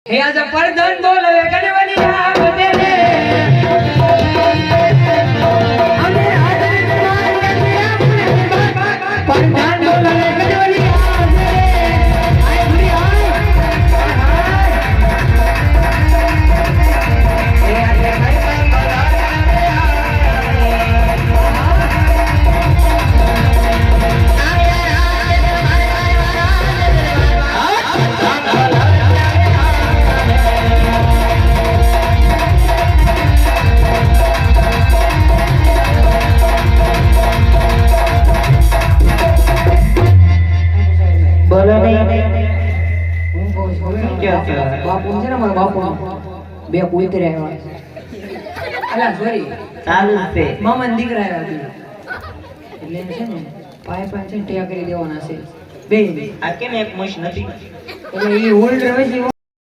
हे आज परधन बोलवे गणवली आवते रे अरे आज परधन बोलवे गणवली आवते रे आय बुरी आय हे आज परधन बोलवे बोलो नहीं क्या बापू છે ને મારા બાપુ બે કુતરે આવ્યા અલા સોરી चालू पे મામા ને દીકરા આવ્યા એટલે એમ છે ને પાય પાય છે ટેયા કરી દેવાના છે બે આ કેમ એક મુશ નથી એટલે એ હોલ્ડર હોય છે